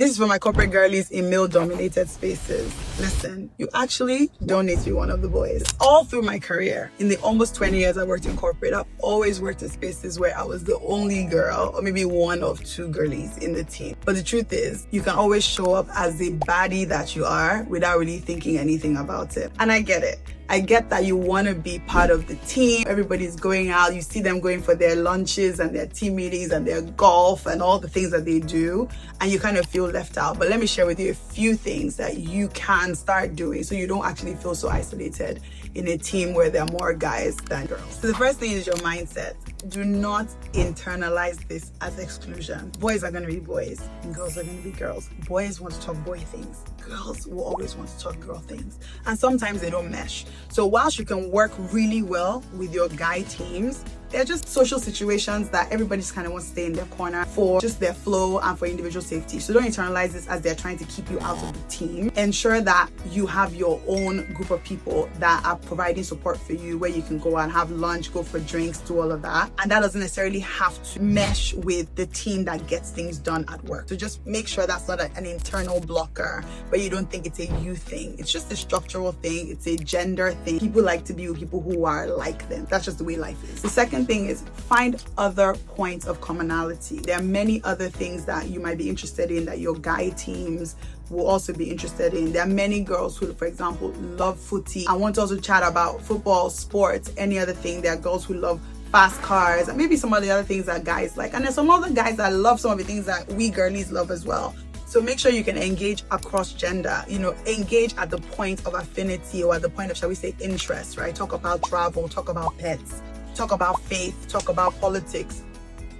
This is for my corporate girlies in male-dominated spaces. Listen, you actually don't need to be one of the boys. All through my career, in the almost 20 years I worked in corporate, I've always worked in spaces where I was the only girl, or maybe one of two girlies in the team. But the truth is, you can always show up as the baddie that you are without really thinking anything about it. And I get it. I get that you want to be part of the team. Everybody's going out. You see them going for their lunches and their team meetings and their golf and all the things that they do. And you kind of feel left out. But let me share with you a few things that you can start doing so you don't actually feel so isolated in a team where there are more guys than girls. So the first thing is your mindset. Do not internalize this as exclusion. Boys are going to be boys and girls are going to be girls. Boys want to talk boy things. Girls will always want to talk girl things. And sometimes they don't mesh. So whilst you can work really well with your guy teams, they're just social situations that everybody just kind of wants to stay in their corner for just their flow and for individual safety. So don't internalize this as they're trying to keep you out of the team. Ensure that you have your own group of people that are providing support for you, where you can go and have lunch, go for drinks, do all of that. And that doesn't necessarily have to mesh with the team that gets things done at work. So just make sure that's not an internal blocker where you don't think it's a you thing. It's just a structural thing. It's a gender thing. People like to be with people who are like them. That's just the way life is. The second thing is find other points of commonality. There are many other things that you might be interested in that your guy teams will also be interested in. There are many girls who, for example, love footy and want to also chat about football, sports, any other thing. There are girls who love fast cars and maybe some of the other things that guys like. And there's some other guys that love some of the things that we girlies love as well. So make sure you can engage across gender, engage at the point of affinity or at the point of, shall we say, interest, right? Talk about travel, talk about pets, talk about faith, talk about politics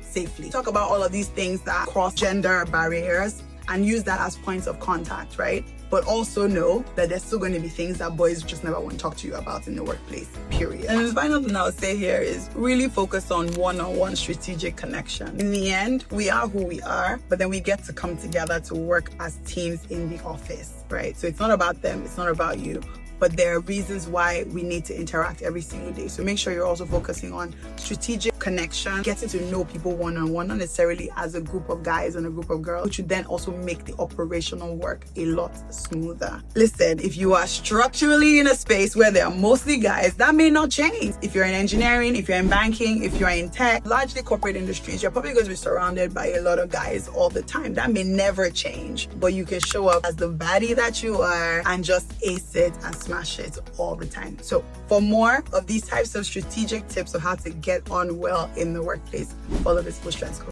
safely. Talk about all of these things that cross gender barriers and use that as points of contact, right? But also know that there's still going to be things that boys just never want to talk to you about in the workplace, period. And the final thing I'll say here is really focus on one-on-one strategic connection. In the end, we are who we are, but then we get to come together to work as teams in the office, right? So it's not about them, it's not about you. But there are reasons why we need to interact every single day. So make sure you're also focusing on strategic connection, getting to know people one-on-one, not necessarily as a group of guys and a group of girls, which would then also make the operational work a lot smoother. Listen, if you are structurally in a space where there are mostly guys, that may not change. If you're in engineering, if you're in banking, if you're in tech, largely corporate industries, you're probably going to be surrounded by a lot of guys all the time. That may never change, but you can show up as the baddie that you are and just ace it and smash it all the time. So for more of these types of strategic tips of how to get on well in the workplace, follow this full strength coach.